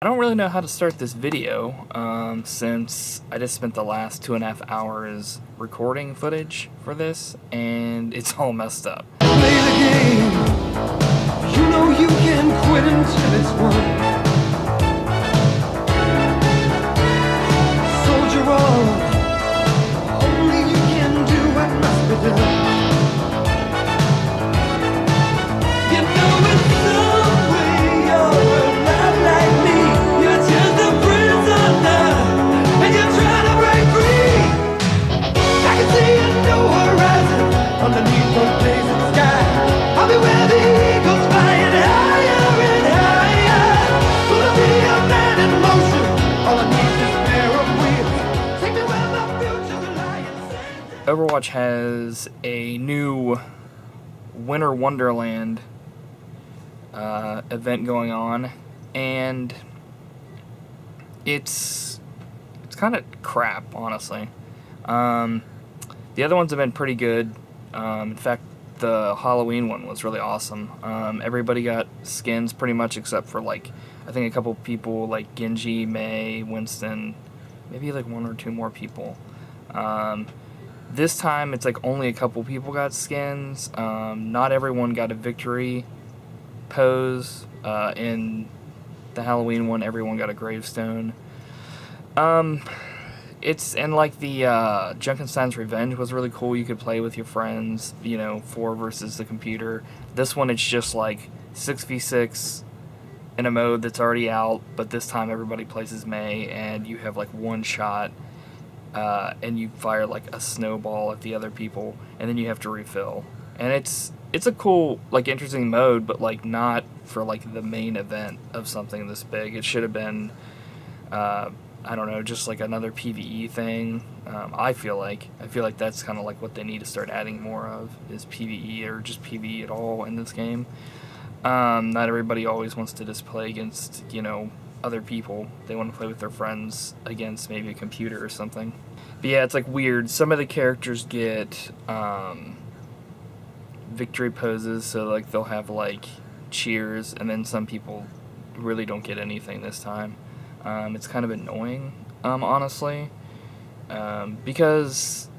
I don't really know how to start this video, since I just spent the last 2.5 hours recording footage for this, and it's all messed up. Play the game. You know you can quit until it's won. Soldier on. Only you can do what must be done. You know in some way you're not like me. You're just a prisoner, and you're trying to break free. I can see a new horizon underneath the blazing sky. I'll be where the eagles flying higher and higher. Gonna be a man in motion. All I need is a pair of wheels. Take me where my future's lying. Overwatch has a new Winter Wonderland event going on, and it's kind of crap, honestly. The other ones have been pretty good. In fact, the Halloween one was really awesome. Everybody got skins pretty much except for, like, I think a couple people like Genji, Mei, Winston, maybe like one or two more people. This time it's like only a couple people got skins. Not everyone got a victory pose. In the Halloween one, everyone got a gravestone. And like the Junkenstein's Revenge was really cool. You could play with your friends, 4 versus the computer. This one, it's just like 6v6 in a mode that's already out, but this time everybody plays as Mei, and you have like one shot, and you fire like a snowball at the other people, and then you have to refill. And it's a cool, like, interesting mode, but like not for like the main event of something this big. It should have been, I don't know, just like another PvE thing. I feel like that's kind of like what they need to start adding more of, is PvE, or just PvE at all in this game. Not everybody always wants to just play against, other people. They want to play with their friends against maybe a computer or something. But yeah, it's like weird. Some of the characters get victory poses, so like they'll have like cheers, and then some people really don't get anything this time. It's kind of annoying, honestly, because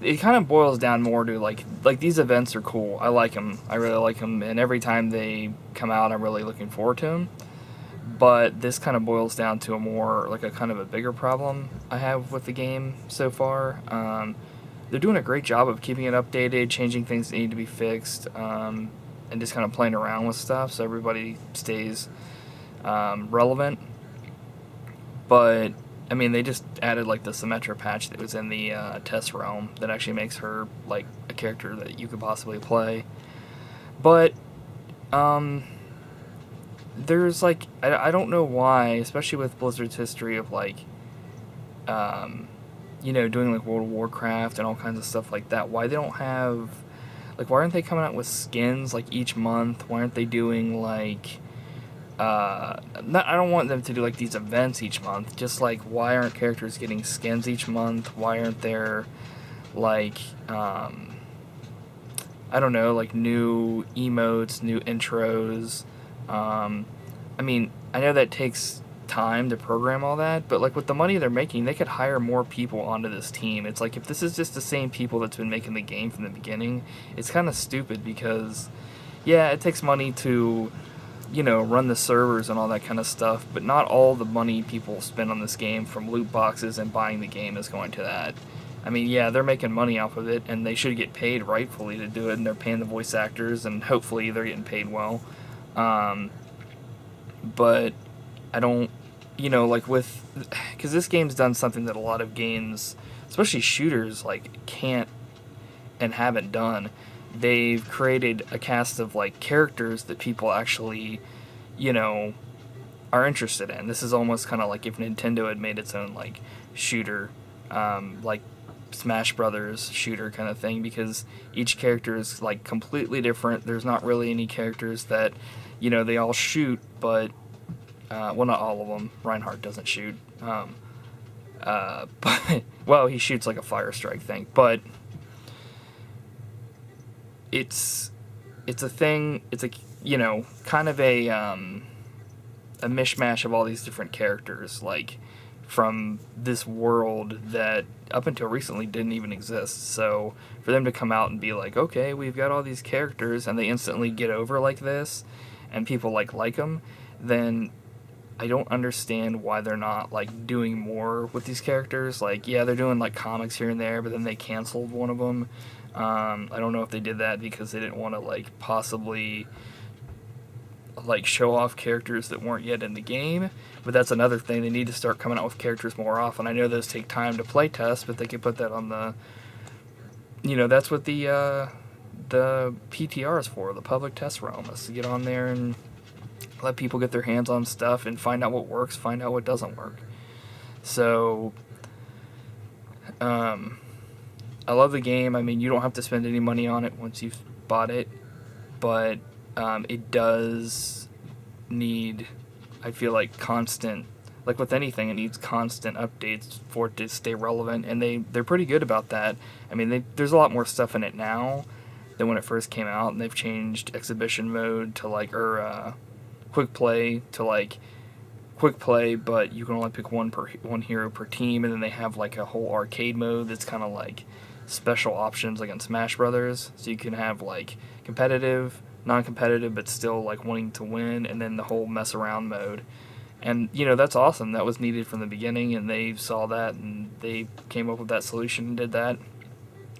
it kind of boils down more to like these events are cool. I like them. I really like them, and every time they come out, I'm really looking forward to them. But this kind of boils down to a kind of a bigger problem I have with the game so far. They're doing a great job of keeping it updated, changing things that need to be fixed, and just kind of playing around with stuff so everybody stays relevant. But I mean, they just added like the Symmetra patch that was in the test realm that actually makes her like a character that you could possibly play. But there's like, I don't know why, especially with Blizzard's history of like doing like World of Warcraft and all kinds of stuff like that, why they don't have, like, why aren't they coming out with skins like each month? Why aren't they doing like I don't want them to do like these events each month, just like, why aren't characters getting skins each month? Why aren't there like I don't know, like new emotes, new intros? I mean, I know that takes time to program all that, but like with the money they're making, they could hire more people onto this team. It's like, if this is just the same people that's been making the game from the beginning, it's kind of stupid, because yeah, it takes money to run the servers and all that kind of stuff, but not all the money people spend on this game from loot boxes and buying the game is going to that. I mean, yeah, they're making money off of it, and they should get paid rightfully to do it, and they're paying the voice actors, and hopefully they're getting paid well. But I don't, because this game's done something that a lot of games, especially shooters, like, can't and haven't done. They've created a cast of like characters that people actually, are interested in. This is almost kind of like if Nintendo had made its own like shooter, like Smash Brothers shooter kind of thing, because each character is like completely different. There's not really any characters that, they all shoot, but well, not all of them. Reinhardt doesn't shoot. But well, he shoots like a fire strike thing, but it's a thing. It's a you know, kind of a mishmash of all these different characters, like, from this world that up until recently didn't even exist. So for them to come out and be like, okay, we've got all these characters, and they instantly get over like this, and people like them, then I don't understand why they're not like doing more with these characters. Like, yeah, they're doing like comics here and there, but then they canceled one of them. I don't know if they did that because they didn't want to like possibly like show off characters that weren't yet in the game, but that's another thing. They need to start coming out with characters more often. I know those take time to play test, but they could put that on the, you know, that's what the PTR is for, the public test realm, is to get on there and let people get their hands on stuff and find out what works, find out what doesn't work. So I love the game. I mean, you don't have to spend any money on it once you've bought it, but it does need, I feel like, constant, like with anything, it needs constant updates for it to stay relevant, and they're pretty good about that. I mean, there's a lot more stuff in it now than when it first came out, and they've changed exhibition mode to like, or quick play to like quick play, but you can only pick one hero per team, and then they have like a whole arcade mode that's kind of like special options like in Smash Brothers, so you can have like competitive, non-competitive, but still like wanting to win, and then the whole mess around mode. And you know, that's awesome. That was needed from the beginning, and they saw that and they came up with that solution and did that.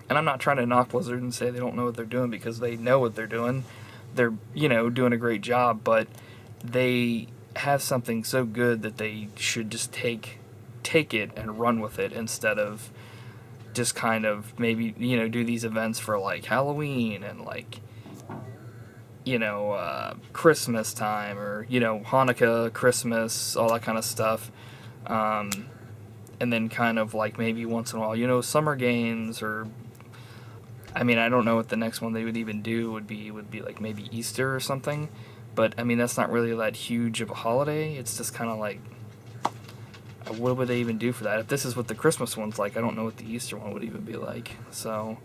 And I'm not trying to knock Blizzard and say they don't know what they're doing, because they know what they're doing. They're, you know, doing a great job, but they have something so good that they should just take it and run with it, instead of just kind of maybe, you know, do these events for like Halloween and like, you know, Christmas time, or, you know, Hanukkah, Christmas, all that kind of stuff. And then kind of like maybe once in a while, you know, summer games, or, I mean, I don't know what the next one they would even do would be like maybe Easter or something. But, I mean, that's not really that huge of a holiday. It's just kind of like, what would they even do for that? If this is what the Christmas one's like, I don't know what the Easter one would even be like. So,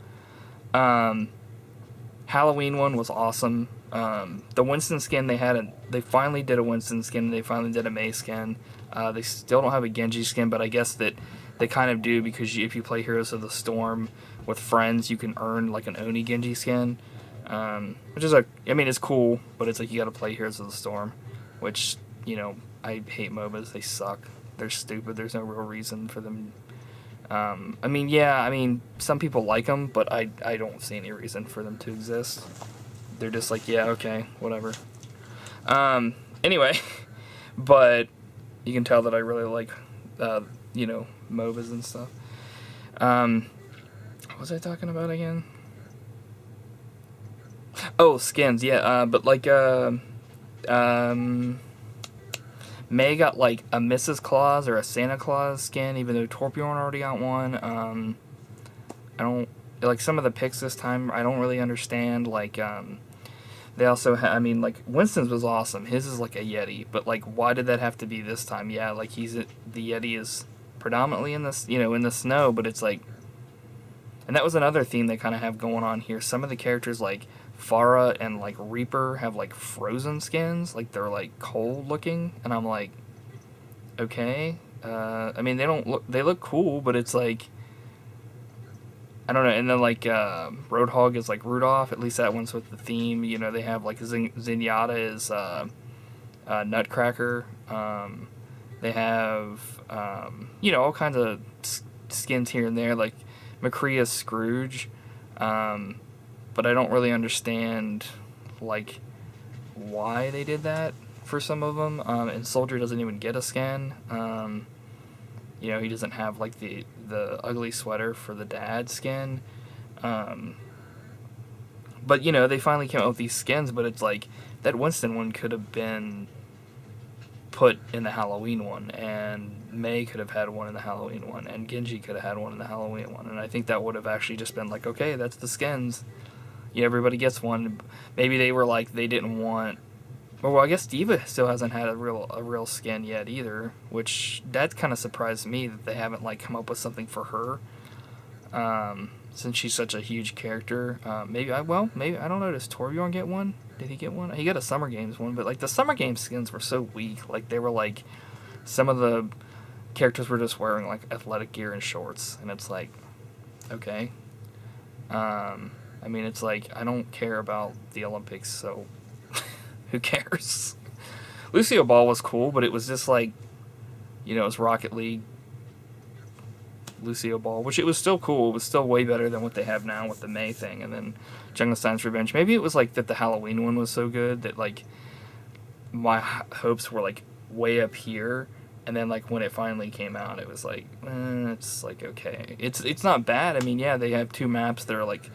Halloween one was awesome. The Winston skin they finally did a Winston skin, they finally did a Mei skin. They still don't have a Genji skin, but I guess that they kind of do, because if you play Heroes of the Storm with friends, you can earn like an Oni Genji skin. Which is I mean, it's cool, but it's like you gotta play Heroes of the Storm, which, you know, I hate MOBAs. They suck. They're stupid. There's no real reason for them. I mean, yeah, I mean, some people like them, but I don't see any reason for them to exist. They're just like, yeah, okay, whatever. Anyway, but you can tell that I really like, you know, MOBAs and stuff. What was I talking about again? Oh, skins, yeah, but like, May got like a Mrs. Claus or a Santa Claus skin, even though Torbjorn already got one. I don't, like, some of the picks this time, I don't really understand. Like, they also I mean, like, Winston's was awesome. His is like a Yeti, but like, why did that have to be this time? Yeah, like, the Yeti is predominantly in this, you know, in the snow, but it's like, and that was another theme they kind of have going on here. Some of the characters, like Pharah and like Reaper, have like frozen skins, like they're like cold looking, and I'm like, okay. I mean, they look cool, but it's like, I don't know. And then like Roadhog is like Rudolph. At least that one's with the theme. You know, they have like Zenyatta is Nutcracker. They have you know, all kinds of skins here and there. Like McCree is Scrooge. But I don't really understand, like, why they did that for some of them. And Soldier doesn't even get a skin. You know, he doesn't have, like, the ugly sweater for the dad skin. But, you know, they finally came out with these skins, but it's like, that Winston one could have been put in the Halloween one, and May could have had one in the Halloween one, and Genji could have had one in the Halloween one, and I think that would have actually just been like, okay, that's the skins. Yeah, everybody gets one. Maybe they were like, they didn't want, well, I guess Diva still hasn't had a real skin yet either, which that kind of surprised me that they haven't like come up with something for her. since she's such a huge character. Maybe I don't know. Does Torbjorn get one? Did he get one? He got a Summer Games one, but like the Summer Games skins were so weak. Like they were like some of the characters were just wearing like athletic gear and shorts, and it's like, okay. I mean, it's like I don't care about the Olympics, so who cares? Lucio Ball was cool, but it was just like, you know, it was Rocket League. Lucio Ball, which it was still cool. It was still way better than what they have now with the May thing, and then Jungle Revenge. Maybe it was like that the Halloween one was so good that like my hopes were like way up here, and then like when it finally came out, it was like it's like okay, it's not bad. I mean, yeah, they have 2 maps that are like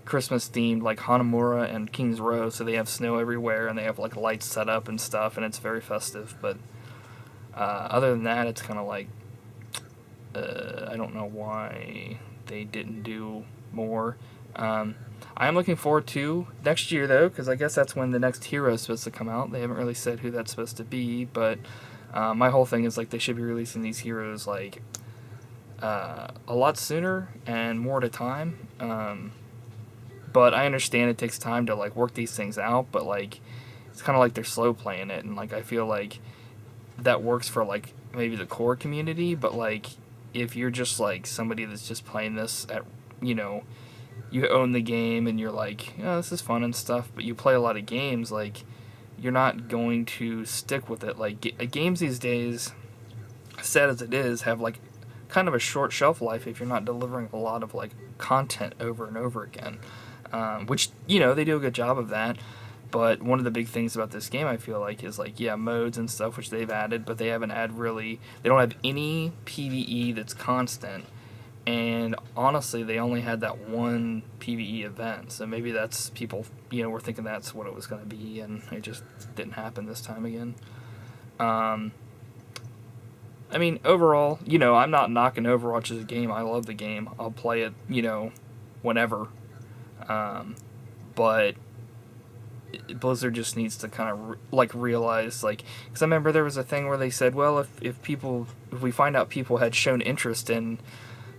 Christmas themed, like Hanamura and King's Row, so they have snow everywhere and they have like lights set up and stuff, and it's very festive. But other than that, it's kind of like I don't know why they didn't do more. I am looking forward to next year, though, because I guess that's when the next hero is supposed to come out. They haven't really said who that's supposed to be, but my whole thing is like they should be releasing these heroes like a lot sooner and more at a time. But I understand it takes time to like work these things out, but like it's kind of like they're slow playing it, and like I feel like that works for like maybe the core community, but like if you're just like somebody that's just playing this at, you know, you own the game and you're like, oh, this is fun and stuff, but you play a lot of games, like you're not going to stick with it. Like games these days, sad as it is, have like kind of a short shelf life if you're not delivering a lot of like content over and over again, which, you know, they do a good job of that. But one of the big things about this game, I feel like, is like, yeah, modes and stuff, which they've added, but they haven't added really, they don't have any PvE that's constant. And honestly, they only had that one PvE event. So maybe that's people, you know, were thinking that's what it was going to be, and it just didn't happen this time again. I mean, overall, you know, I'm not knocking Overwatch as a game. I love the game. I'll play it, you know, whenever. But Blizzard just needs to kind of like realize, like, because I remember there was a thing where they said, well, if we find out people had shown interest in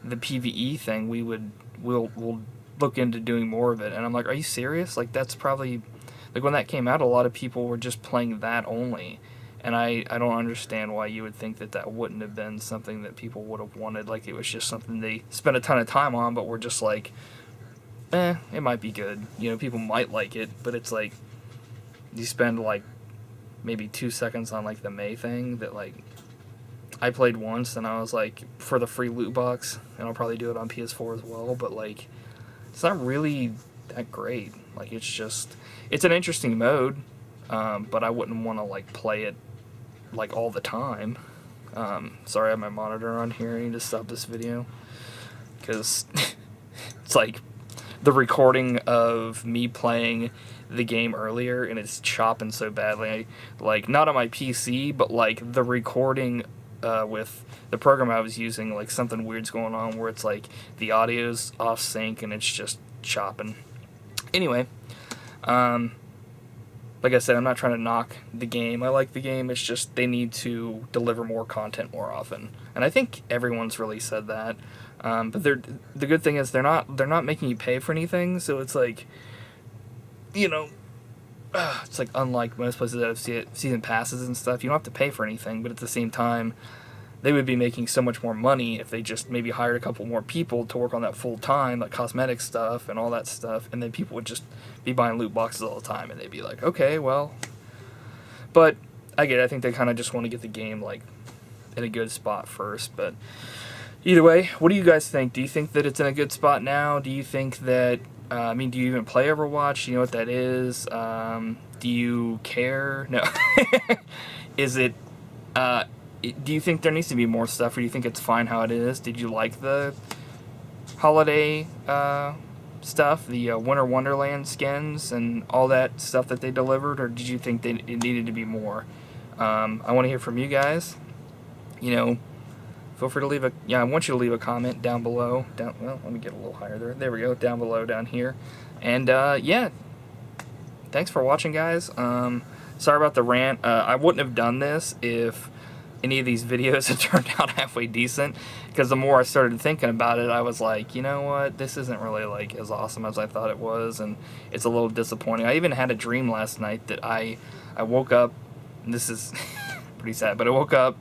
the PvE thing, we'll look into doing more of it. And I'm like, are you serious? Like, that's probably, like, when that came out, a lot of people were just playing that only, and I don't understand why you would think that wouldn't have been something that people would have wanted. Like, it was just something they spent a ton of time on, but were just like, it might be good. You know, people might like it, but it's like, you spend like maybe 2 seconds on like the May thing that like I played once, and I was like, for the free loot box, and I'll probably do it on PS4 as well, but like it's not really that great. Like, it's just, it's an interesting mode, but I wouldn't want to like play it like all the time. Sorry, I have my monitor on here. I need to stop this video because it's like the recording of me playing the game earlier, and it's chopping so badly. Like, not on my PC, but like the recording with the program I was using, like something weird's going on where it's like the audio's off sync and it's just chopping. Anyway, like I said, I'm not trying to knock the game. I like the game. It's just they need to deliver more content more often, and I think everyone's really said that. But the good thing is they're not making you pay for anything, so it's like, you know, it's like unlike most places that have season passes and stuff. You don't have to pay for anything, but at the same time, they would be making so much more money if they just maybe hired a couple more people to work on that full time, like cosmetic stuff and all that stuff, and then people would just be buying loot boxes all the time, and they'd be like, okay, well. But I get it. I think they kind of just want to get the game like in a good spot first, but either way, what do you guys think? Do you think that it's in a good spot now? Do you think that, I mean, do you even play Overwatch? Do you know what that is? Do you care? No. Is it, do you think there needs to be more stuff, or do you think it's fine how it is? Did you like the holiday stuff, the Winter Wonderland skins and all that stuff that they delivered, or did you think it needed to be more? I want to hear from you guys. You know, feel free to leave I want you to leave a comment down below. Well, let me get a little higher there. There we go, down below, down here. And, yeah, thanks for watching, guys. Sorry about the rant. I wouldn't have done this if any of these videos have turned out halfway decent, because the more I started thinking about it, I was like, you know what, this isn't really like as awesome as I thought it was, and it's a little disappointing. I even had a dream last night that I woke up, and this is pretty sad, but I woke up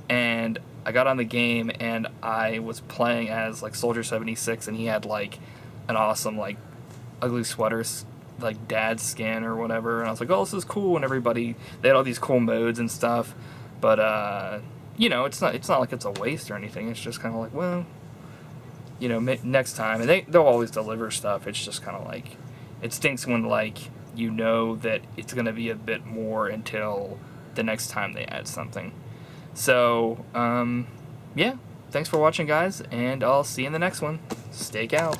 and I got on the game and I was playing as like Soldier 76, and he had like an awesome like ugly sweaters, like dad skin or whatever, and I was like, oh, this is cool, and they had all these cool modes and stuff. But, you know, it's not like it's a waste or anything. It's just kind of like, well, you know, next time. And they'll always deliver stuff. It's just kind of like, it stinks when, like, you know that it's going to be a bit more until the next time they add something. So, yeah, thanks for watching, guys, and I'll see you in the next one. Stake out.